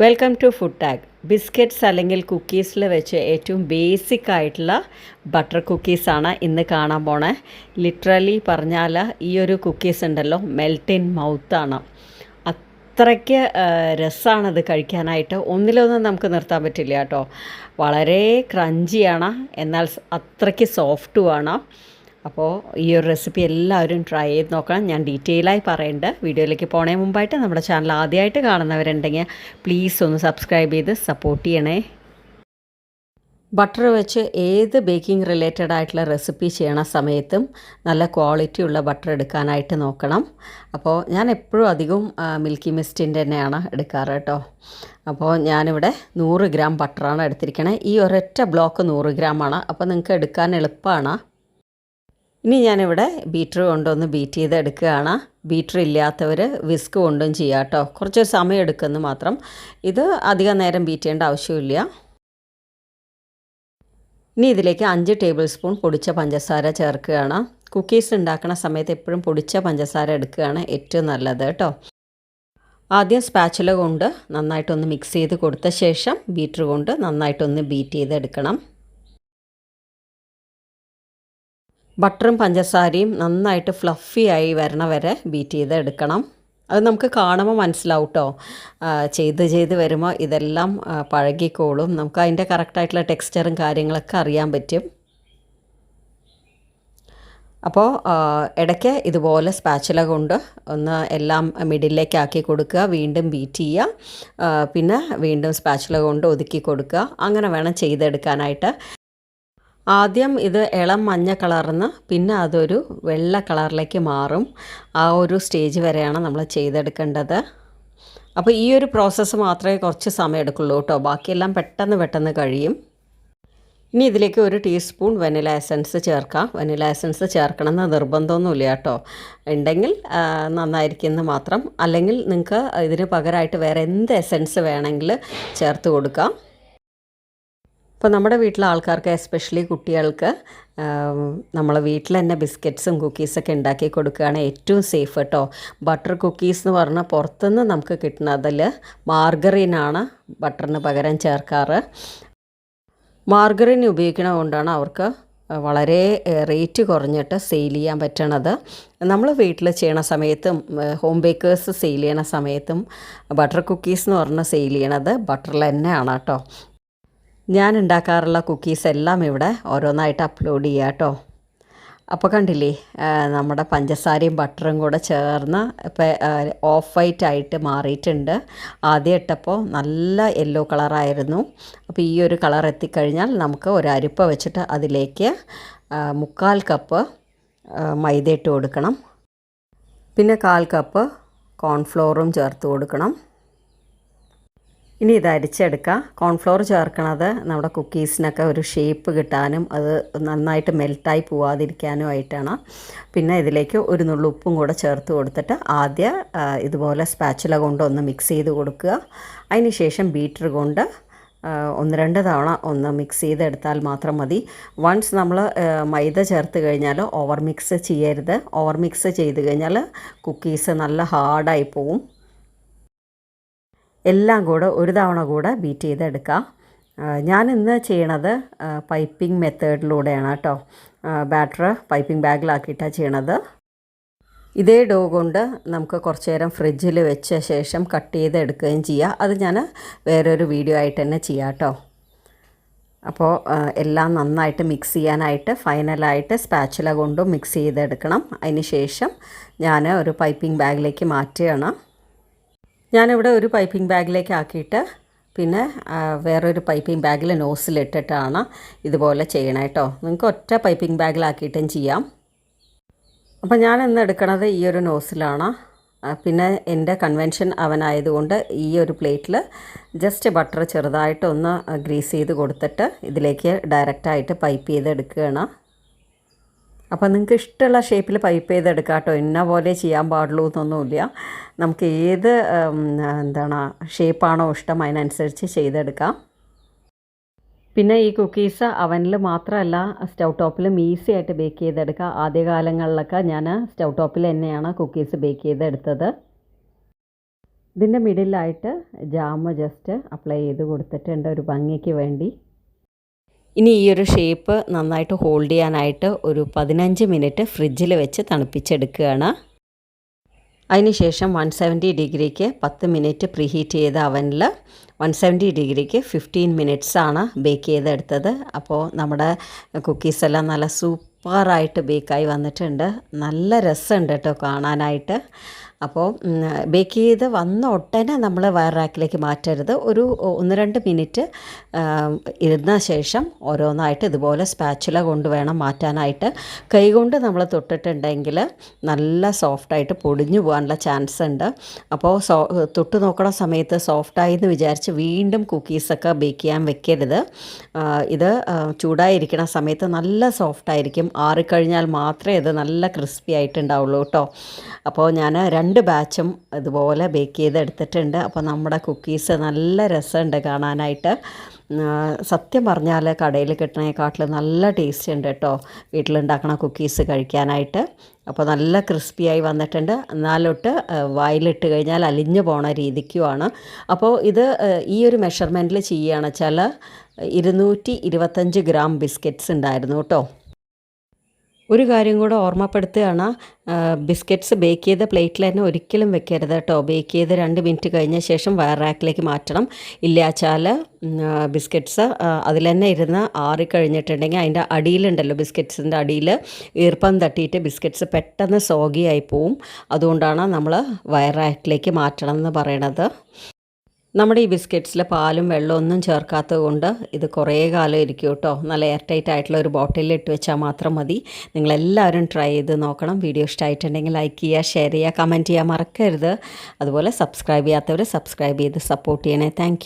Welcome to food tag. Biscuits അല്ലെങ്കിൽ കുക്കീസിൽ വെച്ച് ഏറ്റവും ബേസിക് ആയിട്ടുള്ള ബട്ടർ കുക്കീസാണ് ഇന്ന് കാണാൻ പോണേ. ലിറ്ററലി പറഞ്ഞാൽ ഈ ഒരു കുക്കീസ് ഉണ്ടല്ലോ മെൽറ്റ് ഇൻ മൗത്താണ്. അത്രയ്ക്ക് രസമാണത് കഴിക്കാനായിട്ട്. ഒന്നിലൊന്നും നമുക്ക് നിർത്താൻ പറ്റില്ല കേട്ടോ. വളരെ ക്രഞ്ചിയാണ്, എന്നാൽ അത്രയ്ക്ക് സോഫ്റ്റുമാണ്. അപ്പോൾ ഈ ഒരു റെസിപ്പി എല്ലാവരും ട്രൈ ചെയ്ത് നോക്കണം. ഞാൻ ഡീറ്റെയിലായി പറയുന്നുണ്ട്. വീഡിയോയിലേക്ക് പോണേ മുമ്പായിട്ട് നമ്മുടെ ചാനൽ ആദ്യമായിട്ട് കാണുന്നവരുണ്ടെങ്കിൽ പ്ലീസ് ഒന്ന് സബ്സ്ക്രൈബ് ചെയ്ത് സപ്പോർട്ട് ചെയ്യണേ. ബട്ടർ വെച്ച് ഏത് ബേക്കിംഗ് റിലേറ്റഡ് ആയിട്ടുള്ള റെസിപ്പി ചെയ്യണ സമയത്തും നല്ല ക്വാളിറ്റി ഉള്ള ബട്ടർ എടുക്കാനായിട്ട് നോക്കണം. അപ്പോൾ ഞാൻ എപ്പോഴും അധികവും മിൽക്കി മിസ്റ്റിൻ്റെ തന്നെയാണ് എടുക്കാറ് കേട്ടോ. അപ്പോൾ ഞാനിവിടെ 100 ഗ്രാം ബട്ടറാണ് എടുത്തിരിക്കണേ. ഈ ഒരൊറ്റ ബ്ലോക്ക് 100 ഗ്രാമാണ്. അപ്പോൾ നിങ്ങൾക്ക് എടുക്കാൻ എളുപ്പമാണ്. ഇനി ഞാനിവിടെ ബീറ്റർ കൊണ്ടൊന്ന് ബീറ്റ് ചെയ്ത് എടുക്കുകയാണ്. ബീറ്റർ ഇല്ലാത്തവർ വിസ്ക് കൊണ്ടും ചെയ്യാം കേട്ടോ. കുറച്ച് സമയം എടുക്കുമെന്ന് മാത്രം. ഇത് അധികം നേരം ബീറ്റ് ചെയ്യേണ്ട ആവശ്യമില്ല. ഇനി ഇതിലേക്ക് 5 ടേബിൾ സ്പൂൺ പൊടിച്ച പഞ്ചസാര ചേർക്കുകയാണ്. കുക്കീസ് ഉണ്ടാക്കുന്ന സമയത്ത് എപ്പോഴും പൊടിച്ച പഞ്ചസാര എടുക്കുകയാണ് ഏറ്റവും നല്ലത് കേട്ടോ. ആദ്യം സ്പാച്ചുല കൊണ്ട് നന്നായിട്ടൊന്ന് മിക്സ് ചെയ്ത് കൊടുത്ത ശേഷം ബീറ്റർ കൊണ്ട് നന്നായിട്ടൊന്ന് ബീറ്റ് ചെയ്തെടുക്കണം. ബട്ടറും പഞ്ചസാരയും നന്നായിട്ട് ഫ്ലഫി ആയി വരണ വരെ ബീറ്റ് ചെയ്ത് എടുക്കണം. അത് നമുക്ക് കാണുമ്പോൾ മനസ്സിലാവും കേട്ടോ. ചെയ്ത് വരുമ്പോൾ ഇതെല്ലാം പഴകിക്കോളും. നമുക്ക് അതിൻ്റെ കറക്റ്റായിട്ടുള്ള ടെക്സ്ചറും കാര്യങ്ങളൊക്കെ അറിയാൻ പറ്റും. അപ്പോൾ ഇടയ്ക്ക് ഇതുപോലെ സ്പാച്ചുല കൊണ്ട് ഒന്ന് എല്ലാം മിഡിലേക്ക് ആക്കി കൊടുക്കുക. വീണ്ടും ബീറ്റ് ചെയ്യുക. പിന്നെ വീണ്ടും സ്പാച്ചുല കൊണ്ട് ഒതുക്കി കൊടുക്കുക. അങ്ങനെ വേണം ചെയ്തെടുക്കാനായിട്ട്. ആദ്യം ഇത് ഇളം മഞ്ഞ കളർന്ന് പിന്നെ അതൊരു വെള്ള കളറിലേക്ക് മാറും. ആ ഒരു സ്റ്റേജ് വരെയാണ് നമ്മൾ ചെയ്തെടുക്കേണ്ടത്. അപ്പോൾ ഈ ഒരു പ്രോസസ്സ് മാത്രമേ കുറച്ച് സമയം എടുക്കുള്ളൂ കേട്ടോ. ബാക്കിയെല്ലാം പെട്ടെന്ന് കഴിയും. ഇനി ഇതിലേക്ക് 1 ടീസ്പൂൺ വെനില എസൻസ് ചേർക്കാം. വെനില എസൻസ് ചേർക്കണമെന്ന് നിർബന്ധമൊന്നുമില്ല കേട്ടോ. ഉണ്ടെങ്കിൽ നന്നായിരിക്കുമെന്ന് മാത്രം. അല്ലെങ്കിൽ നിങ്ങൾക്ക് ഇതിന് പകരമായിട്ട് വേറെ എന്ത് എസൻസ് വേണമെങ്കിൽ ചേർത്ത് കൊടുക്കാം. ഇപ്പോൾ നമ്മുടെ വീട്ടിലെ ആൾക്കാർക്ക്, എസ്പെഷ്യലി കുട്ടികൾക്ക്, നമ്മളെ വീട്ടിൽ തന്നെ ബിസ്ക്കറ്റ്സും കുക്കീസൊക്കെ ഉണ്ടാക്കി കൊടുക്കുകയാണ് ഏറ്റവും സേഫ് കേട്ടോ. ബട്ടർ കുക്കീസ് എന്ന് പറഞ്ഞാൽ പുറത്തുനിന്ന് നമുക്ക് കിട്ടുന്നതിൽ മാർഗറിനാണ് ബട്ടറിന് പകരം ചേർക്കാറ്. മാർഗറിൻ ഉപയോഗിക്കുന്നത് കൊണ്ടാണ് അവർക്ക് വളരെ റേറ്റ് കുറഞ്ഞിട്ട് സെയിൽ ചെയ്യാൻ പറ്റണത്. നമ്മൾ വീട്ടിൽ ചെയ്യണ സമയത്തും ഹോം ബേക്കേഴ്സ് സെയിൽ ചെയ്യണ സമയത്തും ബട്ടർ കുക്കീസ് എന്ന് പറഞ്ഞാൽ സെയിൽ ചെയ്യണത് ബട്ടറിൽ തന്നെയാണ് കേട്ടോ. ഞാൻ ഉണ്ടാക്കാറുള്ള കുക്കീസ് എല്ലാം ഇവിടെ ഓരോന്നായിട്ട് അപ്ലോഡ് ചെയ്യാം കേട്ടോ. അപ്പോൾ കണ്ടില്ലേ, നമ്മുടെ പഞ്ചസാരയും ബട്ടറും കൂടെ ചേർന്ന് ഇപ്പോൾ ഓഫ് വൈറ്റ് ആയിട്ട് മാറിയിട്ടുണ്ട്. ആദ്യം ഇട്ടപ്പോൾ നല്ല യെല്ലോ കളറായിരുന്നു. അപ്പോൾ ഈ ഒരു കളർ എത്തിക്കഴിഞ്ഞാൽ നമുക്ക് ഒരു അരിപ്പ വെച്ചിട്ട് അതിലേക്ക് 3/4 കപ്പ് മൈദ ഇട്ട് കൊടുക്കണം. പിന്നെ 1/4 കപ്പ് കോൺഫ്ലോറും ചേർത്ത് കൊടുക്കണം. ഇനി ഇത് അരിച്ചെടുക്കുക. കോൺഫ്ലോർ ചേർക്കണത് നമ്മുടെ കുക്കീസിനൊക്കെ ഒരു ഷേപ്പ് കിട്ടാനും അത് നന്നായിട്ട് മെൽറ്റായി പോവാതിരിക്കാനും ആയിട്ടാണ്. പിന്നെ ഇതിലേക്ക് ഒരു നുള്ളു ഉപ്പും കൂടെ ചേർത്ത് കൊടുത്തിട്ട് ആദ്യം ഇതുപോലെ സ്പാച്ചുല കൊണ്ട് ഒന്ന് മിക്സ് ചെയ്ത് കൊടുക്കുക. അതിന് ശേഷം ബീറ്റർ കൊണ്ട് 1-2 തവണ ഒന്ന് മിക്സ് ചെയ്തെടുത്താൽ മാത്രം മതി. വൺസ് നമ്മൾ മൈദ ചേർത്ത് കഴിഞ്ഞാൽ ഓവർ മിക്സ് ചെയ്യരുത്. ഓവർ മിക്സ് ചെയ്ത് കഴിഞ്ഞാൽ കുക്കീസ് നല്ല ഹാർഡായി പോവും. എല്ലാം കൂടെ ഒരു തവണ കൂടെ ബീറ്റ് ചെയ്തെടുക്കുക. ഞാൻ ഇന്ന് ചെയ്യണത് പൈപ്പിംഗ് മെത്തേഡിലൂടെയാണ് കേട്ടോ. ബാറ്റർ പൈപ്പിംഗ് ബാഗിലാക്കിയിട്ടാണ് ചെയ്യണത്. ഇതേ ഡോ കൊണ്ട് നമുക്ക് കുറച്ച് നേരം ഫ്രിഡ്ജിൽ വെച്ച ശേഷം കട്ട് ചെയ്തെടുക്കുകയും ചെയ്യാം. അത് ഞാൻ വേറൊരു വീഡിയോ ആയിട്ട് തന്നെ ചെയ്യാം കേട്ടോ. അപ്പോൾ എല്ലാം നന്നായിട്ട് മിക്സ് ചെയ്യാനായിട്ട് ഫൈനലായിട്ട് സ്പാച്ചുല കൊണ്ടും മിക്സ് ചെയ്തെടുക്കണം. അതിന് ശേഷം ഞാൻ ഒരു പൈപ്പിംഗ് ബാഗിലേക്ക് മാറ്റുകയാണ്. ഞാനിവിടെ ഒരു പൈപ്പിംഗ് ബാഗിലേക്ക് ആക്കിയിട്ട് പിന്നെ വേറൊരു പൈപ്പിംഗ് ബാഗിൽ നോസിലിട്ടിട്ടാണ് ഇതുപോലെ ചെയ്യണം കേട്ടോ. നിങ്ങൾക്ക് ഒറ്റ പൈപ്പിംഗ് ബാഗിലാക്കിയിട്ടും ചെയ്യാം. അപ്പോൾ ഞാൻ ഇന്ന് എടുക്കണത് ഈ ഒരു നോസിലാണ്. പിന്നെ എൻ്റെ കൺവെൻഷൻ അവനായതുകൊണ്ട് ഈ ഒരു പ്ലേറ്റിൽ ജസ്റ്റ് ബട്ടർ ചെറുതായിട്ടൊന്ന് ഗ്രീസ് ചെയ്ത് കൊടുത്തിട്ട് ഇതിലേക്ക് ഡയറക്റ്റായിട്ട് പൈപ്പ് ചെയ്തെടുക്കുകയാണ്. അപ്പോൾ നിങ്ങൾക്ക് ഇഷ്ടമുള്ള ഷേപ്പിൽ പൈപ്പ് ചെയ്തെടുക്കാം കേട്ടോ. ഇന്ന പോലെ ചെയ്യാൻ പാടുള്ളൂ എന്നൊന്നുമില്ല. നമുക്ക് ഏത് ഷേപ്പാണോ ഇഷ്ടം അതിനനുസരിച്ച് ചെയ്തെടുക്കാം. പിന്നെ ഈ കുക്കീസ് അവനിൽ മാത്രമല്ല സ്റ്റൗ ടോപ്പിലും ഈസി ആയിട്ട് ബേക്ക് ചെയ്തെടുക്കാം. ആദ്യകാലങ്ങളിലൊക്കെ ഞാൻ സ്റ്റൗ ടോപ്പിൽ തന്നെയാണ് കുക്കീസ് ബേക്ക് ചെയ്തെടുത്തത്. ഇതിൻ്റെ മിഡിലായിട്ട് ജാം ജസ്റ്റ് അപ്ലൈ ചെയ്ത് കൊടുത്തിട്ടുണ്ട് ഒരു ഭംഗിക്ക് വേണ്ടി. ഇനി ഈ ഒരു ഷേപ്പ് നന്നായിട്ട് ഹോൾഡ് ചെയ്യാനായിട്ട് ഒരു 15 മിനിറ്റ് ഫ്രിഡ്ജിൽ വെച്ച് തണുപ്പിച്ചെടുക്കുകയാണ്. അതിനുശേഷം 170 ഡിഗ്രിക്ക് 10 മിനിറ്റ് പ്രീഹീറ്റ് ചെയ്ത അവനിൽ 170 ഡിഗ്രിക്ക് 15 മിനിറ്റ്സാണ് ബേക്ക് ചെയ്തെടുത്തത്. അപ്പോൾ നമ്മുടെ കുക്കീസെല്ലാം നല്ല സൂപ്പറായിട്ട് ബേക്കായി വന്നിട്ടുണ്ട്. നല്ല രസമുണ്ട് കേട്ടോ കാണാനായിട്ട്. അപ്പോൾ ബേക്ക് ചെയ്ത് വന്ന ഉടനെ നമ്മൾ വയർ റാക്കിലേക്ക് മാറ്റരുത്. ഒരു 1-2 മിനിറ്റ് ഇരുന്ന ശേഷം ഓരോന്നായിട്ട് ഇതുപോലെ സ്പാച്ചുല കൊണ്ട് വേണം മാറ്റാനായിട്ട്. കൈകൊണ്ട് നമ്മൾ തൊട്ടിട്ടുണ്ടെങ്കിൽ നല്ല സോഫ്റ്റായിട്ട് പൊടിഞ്ഞു പോകാനുള്ള ചാൻസ് ഉണ്ട്. അപ്പോൾ തൊട്ട് നോക്കണ സമയത്ത് സോഫ്റ്റായി എന്ന് വിചാരിച്ച് വീണ്ടും കുക്കീസൊക്കെ ബേക്ക് ചെയ്യാൻ വെക്കരുത്. ഇത് ചൂടായിരിക്കണ സമയത്ത് നല്ല സോഫ്റ്റായിരിക്കും. ആറിക്കഴിഞ്ഞാൽ മാത്രമേ ഇത് നല്ല ക്രിസ്പി ആയിട്ടുണ്ടാവുള്ളൂ കേട്ടോ. അപ്പോൾ ഞാൻ 2 ബാച്ചും ഇതുപോലെ ബേക്ക് ചെയ്തെടുത്തിട്ടുണ്ട്. അപ്പോൾ നമ്മുടെ കുക്കീസ് നല്ല രസമുണ്ട് കാണാനായിട്ട്. സത്യം പറഞ്ഞാൽ കടയിൽ കിട്ടുന്നതിനെക്കാട്ടിലും നല്ല ടേസ്റ്റ് ഉണ്ട് കേട്ടോ വീട്ടിലുണ്ടാക്കണ കുക്കീസ് കഴിക്കാനായിട്ട്. അപ്പോൾ നല്ല ക്രിസ്പിയായി വന്നിട്ടുണ്ട്. എന്നാലൊട്ട് വായിലിട്ട് കഴിഞ്ഞാൽ അലിഞ്ഞു പോണ രീതിക്കുമാണ്. അപ്പോൾ ഇത് ഈ ഒരു മെഷർമെൻറ്റിൽ ചെയ്യുകയാണ് വെച്ചാൽ 225 ഗ്രാം ബിസ്ക്കറ്റ്സ് ഉണ്ടായിരുന്നു കേട്ടോ. ഒരു കാര്യം കൂടെ ഓർമ്മപ്പെടുത്തുകയാണ്, ബിസ്ക്കറ്റ്സ് ബേക്ക് ചെയ്ത പ്ലേറ്റിൽ തന്നെ ഒരിക്കലും വെക്കരുത് കേട്ടോ. ബേക്ക് ചെയ്ത് 2 മിനിറ്റ് കഴിഞ്ഞ ശേഷം വയർ റാക്കിലേക്ക് മാറ്റണം. ഇല്ലാച്ചാൽ ബിസ്ക്കറ്റ്സ് അതിൽ തന്നെ ഇരുന്ന് ആറിക്കഴിഞ്ഞിട്ടുണ്ടെങ്കിൽ അതിൻ്റെ അടിയിലുണ്ടല്ലോ, ബിസ്ക്കറ്റ്സിൻ്റെ അടിയിൽ ഈർപ്പം തട്ടിയിട്ട് ബിസ്ക്കറ്റ്സ് പെട്ടെന്ന് സോഗിയായി പോവും. അതുകൊണ്ടാണ് നമ്മൾ വയർ റാക്കിലേക്ക് മാറ്റണം എന്ന് പറയണത്. നമ്മുടെ ഈ ബിസ്ക്കറ്റ്സിൽ പാലും വെള്ളവും ഒന്നും ചേർക്കാത്തത് കൊണ്ട് ഇത് കുറേ കാലം ഇരിക്കും കേട്ടോ. നല്ല എയർ ടൈറ്റ് ആയിട്ടുള്ള ഒരു ബോട്ടിലിൽ ഇട്ട് വെച്ചാൽ മാത്രം മതി. നിങ്ങളെല്ലാവരും ട്രൈ ചെയ്ത് നോക്കണം. വീഡിയോ ഇഷ്ടമായിട്ടുണ്ടെങ്കിൽ ലൈക്ക് ചെയ്യുക, ഷെയർ ചെയ്യുക, കമൻറ്റ് ചെയ്യാൻ മറക്കരുത്. അതുപോലെ സബ്സ്ക്രൈബ് ചെയ്യാത്തവർ സബ്സ്ക്രൈബ് ചെയ്ത് സപ്പോർട്ട് ചെയ്യണേ. താങ്ക്